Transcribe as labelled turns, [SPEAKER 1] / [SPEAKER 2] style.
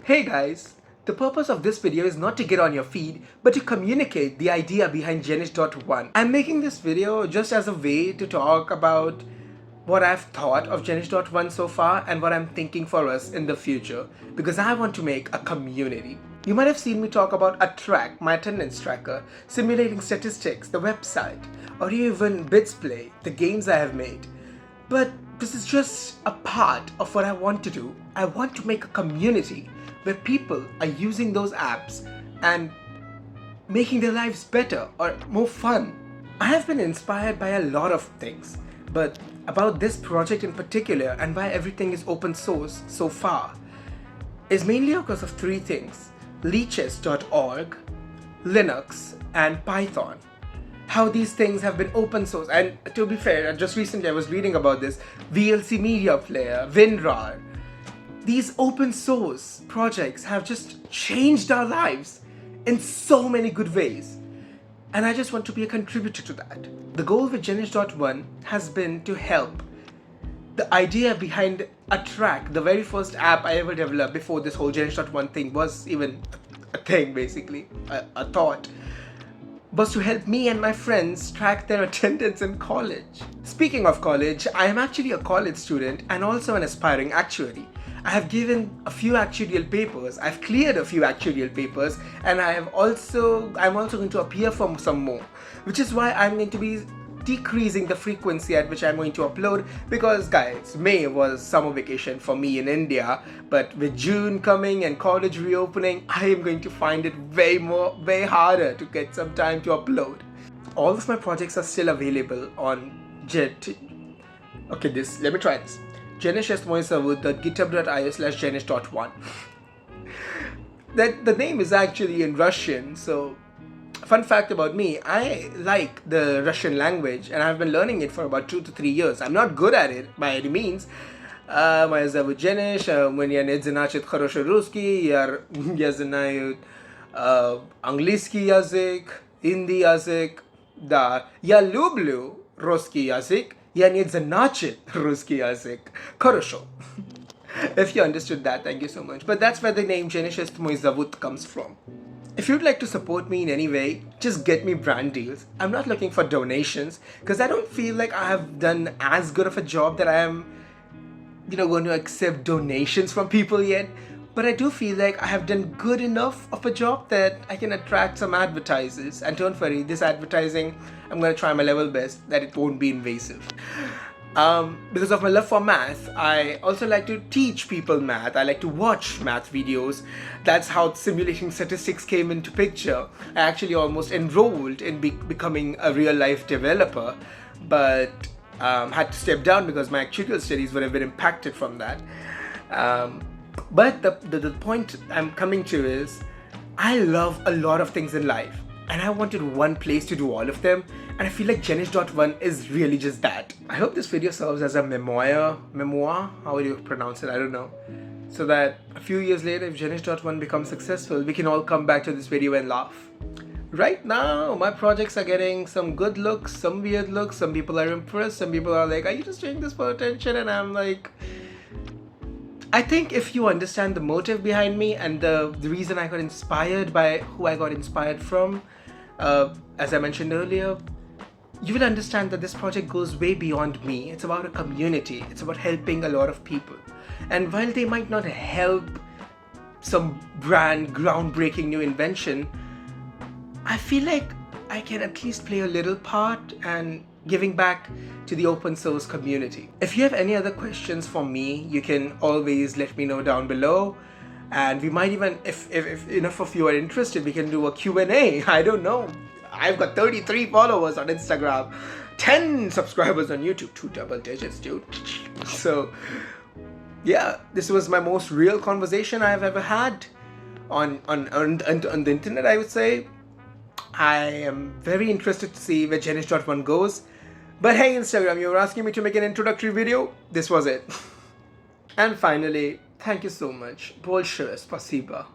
[SPEAKER 1] Hey guys, the purpose of this video is not to get on your feed, but to communicate the idea behind jenish.one. I'm making this video just as a way to talk about what I've thought of jenish.one so far and what I'm thinking for us in the future, because I want to make a community. You might have seen me talk about Attrack, my attendance tracker, simulating statistics, the website, or even Bitsplay, the games I have made. But this is just a part of what I want to do. I want to make a community where people are using those apps and making their lives better or more fun. I have been inspired by a lot of things, but about this project in particular and why everything is open source so far is mainly because of three things: Lichess.org, Linux, and Python. How these things have been open source, and to be fair, just recently I was reading about this, VLC Media Player, WinRAR. These open source projects have just changed our lives in so many good ways. And I just want to be a contributor to that. The goal with jenish.one has been to help. The idea behind Attrack, the very first app I ever developed before this whole jenish.one thing was even a thing, basically, a thought, was to help me and my friends track their attendance in college. Speaking of college, I am actually a college student and also an aspiring actuary. I have given a few actuarial papers, I've cleared a few actuarial papers, and I'm also going to appear for some more, which is why I'm going to be decreasing the frequency at which I'm going to upload, because guys, May was summer vacation for me in India, but with June coming and college reopening, I am going to find it way harder to get some time to upload. All of my projects are still available on let me try this. jenishestmoizavut.github.io/jenish.one. That the name is actually in Russian, so fun fact about me, I like the Russian language and I've been learning it for about 2 to 3 years. I'm not good at it by any means. Моя зовут Jenish, меня не значит хороший русский, я знаю английский язык, hindi язык, да, я люблю русский язык, я не значит русский язык, хорошо. If you understood that, thank you so much. But that's where the name jenishestmoizavut comes from. If you'd like to support me in any way, just get me brand deals. I'm not looking for donations because I don't feel like I have done as good of a job that I am, going to accept donations from people yet. But I do feel like I have done good enough of a job that I can attract some advertisers. And don't worry, this advertising, I'm going to try my level best that it won't be invasive. Because of my love for math, I also like to teach people math. I like to watch math videos. That's how simulating statistics came into picture. I actually almost enrolled in becoming a real-life developer, but had to step down because my actuarial studies would have been impacted from that. But the point I'm coming to is, I love a lot of things in life, and I wanted one place to do all of them, and I feel like jenish.one is really just that. I hope this video serves as a memoir, how would you pronounce it, I don't know, so that a few years later, if jenish.one becomes successful, we can all come back to this video and laugh. Right now, my projects are getting some good looks, some weird looks, some people are impressed, some people are like, are you just doing this for attention? And I'm like, I think if you understand the motive behind me and the reason I got inspired by who I got inspired from, as I mentioned earlier, you will understand that this project goes way beyond me. It's about a community. It's about helping a lot of people. And while they might not help some brand groundbreaking new invention, I feel like I can at least play a little part and giving back to the open source community. If you have any other questions for me, you can always let me know down below. And we might even, if enough of you are interested, we can do a Q&A. I don't know. I've got 33 followers on Instagram, 10 subscribers on YouTube, 2 double digits, dude. So yeah, this was my most real conversation I've ever had on the internet, I would say. I am very interested to see where jenish.one goes. But hey Instagram, you were asking me to make an introductory video. This was it. And finally, thank you so much. Большое спасибо.